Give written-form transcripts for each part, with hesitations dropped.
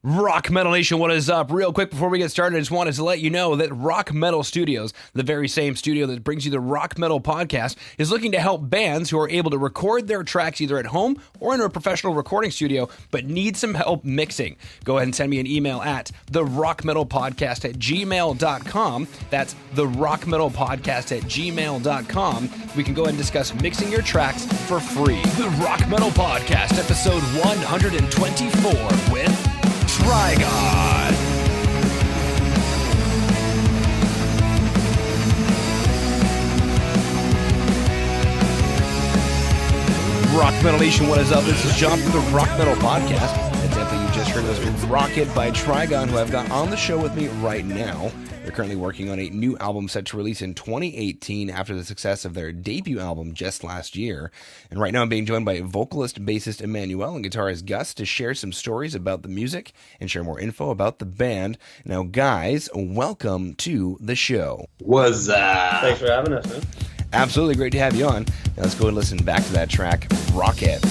Rock Metal Nation, what is up? Real quick before we get started, I just wanted to let you know that Rock Metal Studios, the very same studio that brings you the Rock Metal podcast, is looking to help bands who are able to record their tracks either at home or in a professional recording studio, but need some help mixing. Go ahead and send me an email at therockmetalpodcast@gmail.com. That's therockmetalpodcast@gmail.com. We can go ahead and discuss mixing your tracks for free. The Rock Metal Podcast, episode 124 with Trigon. Rock Metal Nation, what is up? This is John from the Rock Metal Podcast. Example, you just heard was Rocket by Trigon, who I've got on the show with me right now. They're currently working on a new album set to release in 2018 after the success of their debut album just last year. And right now I'm being joined by vocalist, bassist Emmanuel and guitarist Gus to share some stories about the music and share more info about the band. Now, guys, welcome to the show. What's up? Thanks for having us, man. Absolutely great to have you on. Now let's go and listen back to that track, Rocket.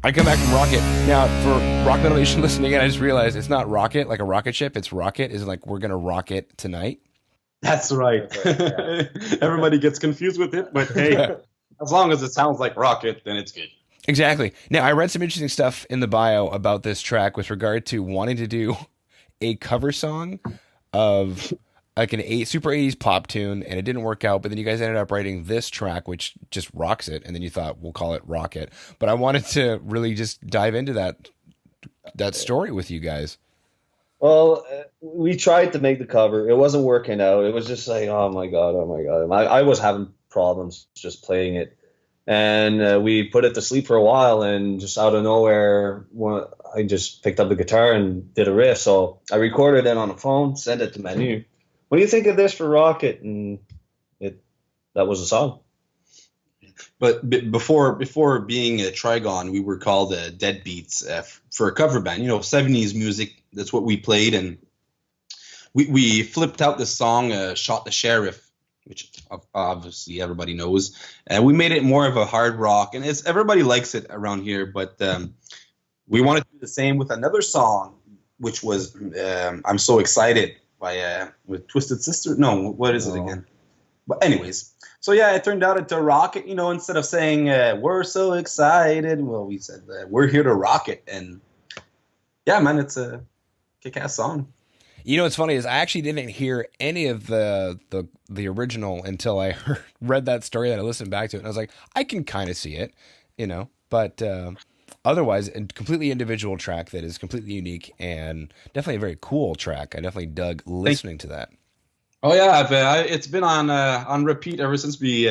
I come back from Rocket. Now, for Rock Metal Nation listening in, I just realized it's not rocket, like a rocket ship. It's rocket. Is like we're going to rocket tonight. That's right. Yeah. Everybody gets confused with it, but hey, as long as it sounds like rocket, then it's good. Exactly. Now, I read some interesting stuff in the bio about this track with regard to wanting to do a cover song of like an super 80s pop tune, and it didn't work out, but then you guys ended up writing this track, which just rocks it, and then you thought, we'll call it Rocket. But I wanted to really just dive into that story with you guys. Well, we tried to make the cover. It wasn't working out. It was just like, oh my God. I was having problems just playing it. And we put it to sleep for a while, and just out of nowhere, I just picked up the guitar and did a riff. So I recorded it on the phone, sent it to Manu. What do you think of this for Rocket? And that was a song. But before being a Trigon, we were called Deadbeats for a cover band. 70s music. That's what we played, and we flipped out this song, "Shot the Sheriff," which obviously everybody knows. And we made it more of a hard rock, and everybody likes it around here. But we wanted to do the same with another song, which was "I'm So Excited" with Twisted Sister. No, what is it again? But anyways, so yeah, it turned out into Rocket. Instead of saying "we're so excited," well, we said "we're here to rock it." And yeah, man, it's a kick-ass song. What's funny is I actually didn't hear any of the original until I read that story, that I listened back to it, and I was like, I can kind of see it, but otherwise, a completely individual track that is completely unique and definitely a very cool track. I definitely dug listening to that. Oh yeah, it's been on repeat ever since we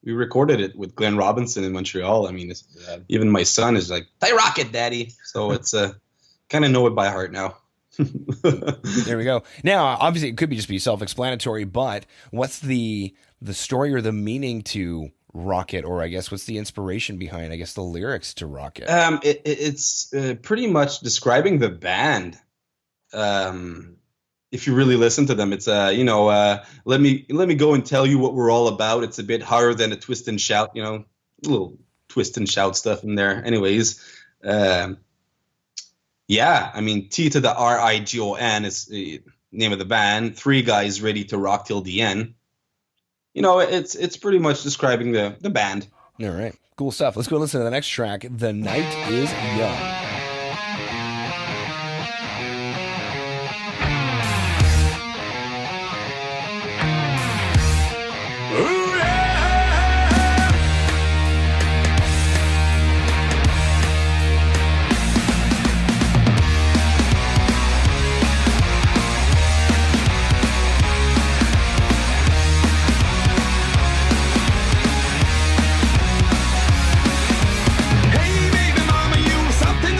recorded it with Glenn Robinson in Montreal. I mean, even my son is like, "Play Rocket, Daddy!" So it's kind of know it by heart now. There we go. Now, obviously, it could just be self-explanatory, but what's the story or the meaning to Rocket, or I guess what's the inspiration behind, I guess, the lyrics to Rocket? It's pretty much describing the band. If you really listen to them, it's let me go and tell you what we're all about. It's a bit harder than a twist and shout, a little twist and shout stuff in there. Anyways, yeah, I mean, T to the RIGON is the name of the band. 3 guys ready to rock till the end. It's pretty much describing the band. All right, cool stuff. Let's go listen to the next track. The Night is Young. Hey baby mama, you something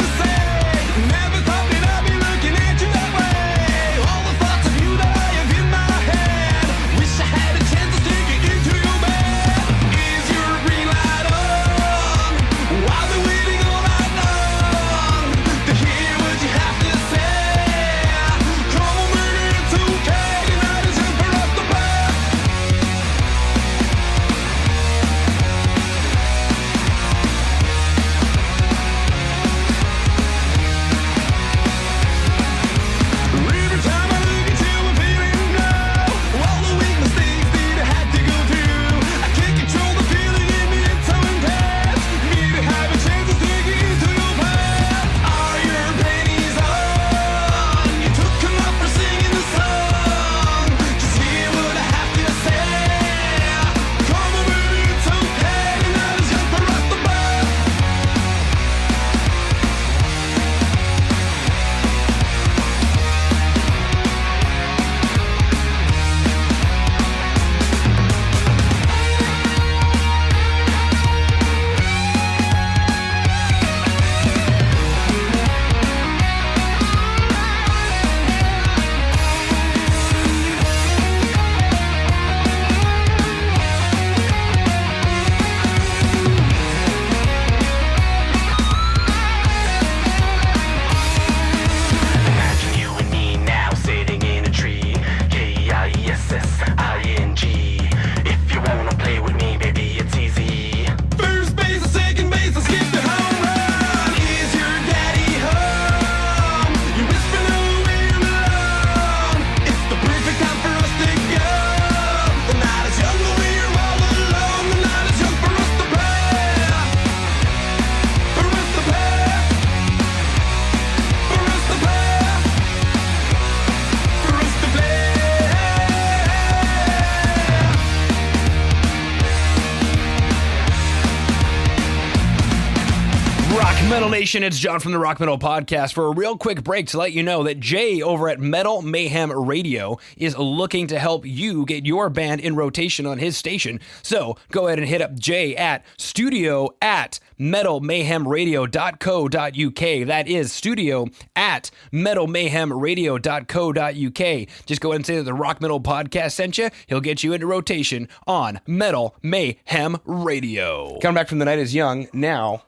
Metal Nation, it's John from the Rock Metal Podcast for a real quick break to let you know that Jay over at Metal Mayhem Radio is looking to help you get your band in rotation on his station. So go ahead and hit up Jay at studio@metalmayhemradio.co.uk. That is studio@metalmayhemradio.co.uk. Just go ahead and say that the Rock Metal Podcast sent you. He'll get you into rotation on Metal Mayhem Radio. Coming back from The Night Is Young, now...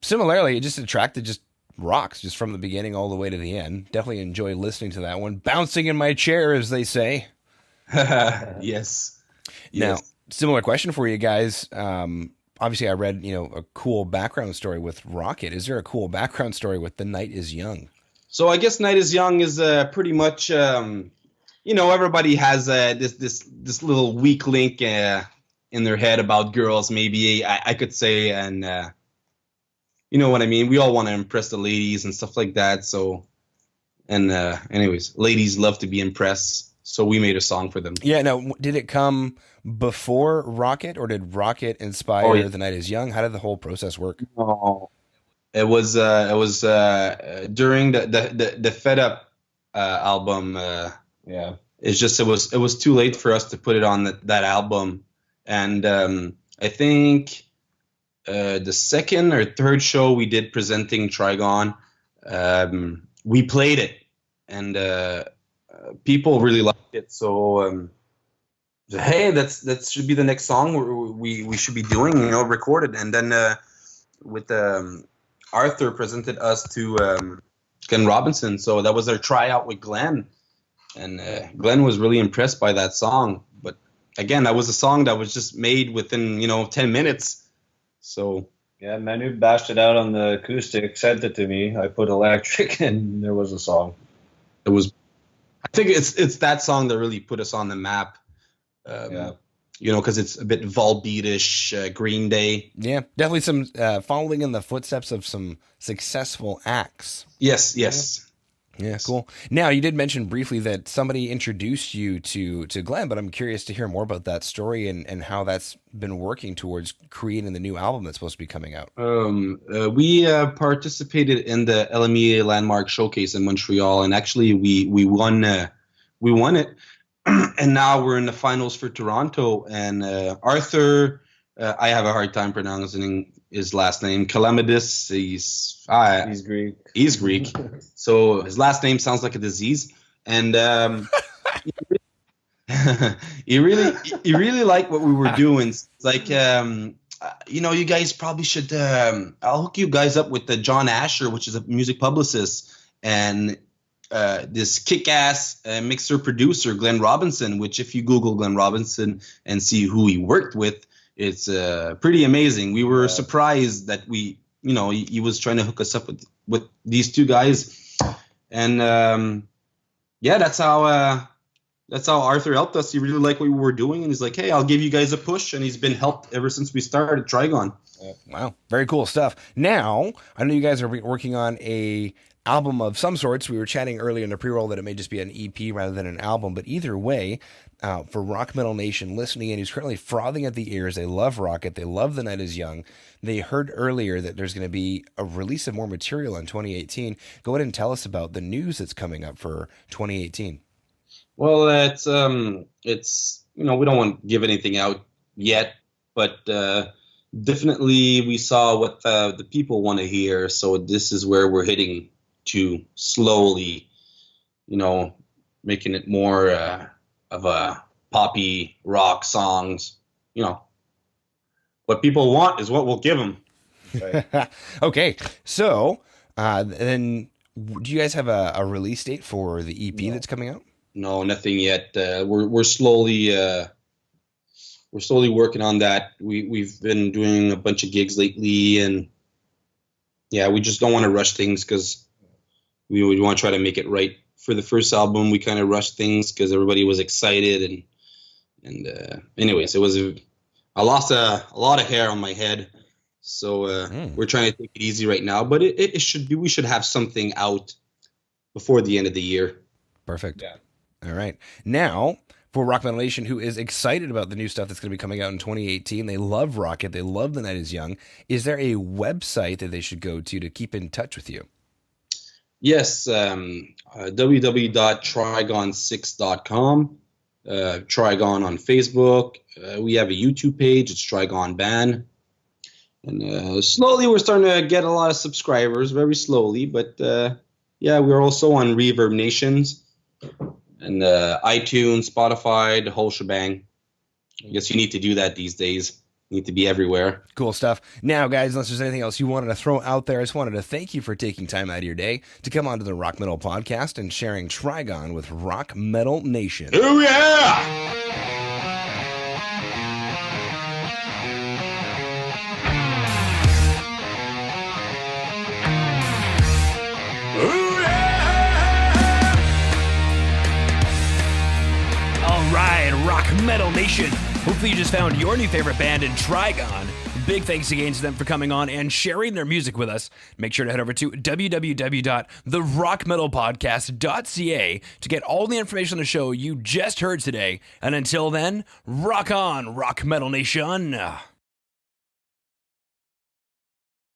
Similarly, it just attracted just rocks just from the beginning all the way to the end. Definitely enjoy listening to that one. Bouncing in my chair, as they say. Yes. Now, similar question for you guys. Obviously, I read, a cool background story with Rocket. Is there a cool background story with The Night Is Young? So I guess Night Is Young is pretty much, everybody has this little weak link in their head about girls, maybe I could say, and you know what I mean? We all want to impress the ladies and stuff like that. So, and anyways, ladies love to be impressed. So we made a song for them. Yeah. Now, did it come before Rocket, or did Rocket inspire The Night Is Young? How did the whole process work? Oh, it was during the Fed Up album. Yeah. It's just it was too late for us to put it on that album, and I think. The second or third show we did presenting Trigon, we played it, and people really liked it. So, hey, that should be the next song we should be doing, recorded. And then with Arthur presented us to Glenn Robinson. So that was our tryout with Glenn, and Glenn was really impressed by that song. But again, that was a song that was just made within 10 minutes. So yeah, Manu bashed it out on the acoustic, sent it to me. I put electric, and there was a song. I think it's that song that really put us on the map. Because it's a bit Volbeat-ish, Green Day. Yeah, definitely some following in the footsteps of some successful acts. Yes. Yeah, cool. Now, you did mention briefly that somebody introduced you to Glenn, but I'm curious to hear more about that story and how that's been working towards creating the new album that's supposed to be coming out. We participated in the LMEA Landmark Showcase in Montreal, and actually we won it. And now we're in the finals for Toronto. And Arthur, I have a hard time pronouncing his last name, Calamidis. He's Greek. He's Greek. So his last name sounds like a disease. And he really liked what we were doing. It's like, you guys probably should, I'll hook you guys up with John Asher, which is a music publicist, and this kick-ass mixer producer, Glenn Robinson, which if you Google Glenn Robinson and see who he worked with, it's pretty amazing. We were surprised that he was trying to hook us up with these two guys, and that's how Arthur helped us. He really liked what we were doing, and he's like, "Hey, I'll give you guys a push," and he's been helped ever since we started Trigon. Wow, very cool stuff. Now, I know you guys are working on a album of some sorts. We were chatting earlier in the pre-roll that it may just be an EP rather than an album, but either way, for Rock Metal Nation listening in, who's currently frothing at the ears, they love Rocket, they love The Night Is Young, they heard earlier that there's going to be a release of more material in 2018. Go ahead and tell us about the news that's coming up for 2018. Well, it's we don't want to give anything out yet, but definitely we saw what the people want to hear, so this is where we're hitting to slowly, making it more of a poppy rock songs. What people want is what we'll give them. Right. Okay, so then do you guys have a release date for the EP that's coming out? No, nothing yet. We're slowly working on that. We've been doing a bunch of gigs lately, and we just don't want to rush things because we want to try to make it right. For the first album, we kind of rushed things because everybody was excited, and anyways, I lost a lot of hair on my head, so we're trying to take it easy right now. But it should be. We should have something out before the end of the year. Perfect. Yeah. All right. Now, For Rock Metal Nation, who is excited about the new stuff that's going to be coming out in 2018. They love Rocket. They love The Night Is Young. Is there a website that they should go to keep in touch with you? Yes, www.trigon6.com. Trigon on Facebook. We have a YouTube page. It's Trigon Band. And slowly we're starting to get a lot of subscribers, very slowly. But yeah, we're also on Reverb Nations and iTunes, Spotify, the whole shebang. I guess you need to do that these days. You need to be everywhere. Cool stuff. Now, guys, unless there's anything else you wanted to throw out there, I just wanted to thank you for taking time out of your day to come onto the Rock Metal Podcast and sharing Trigon with Rock Metal Nation. Oh, yeah! Rock Metal Nation. Hopefully you just found your new favorite band in Trigon. Big thanks again to them for coming on and sharing their music with us. Make sure to head over to www.therockmetalpodcast.ca to get all the information on the show you just heard today. And until then, rock on, Rock Metal Nation.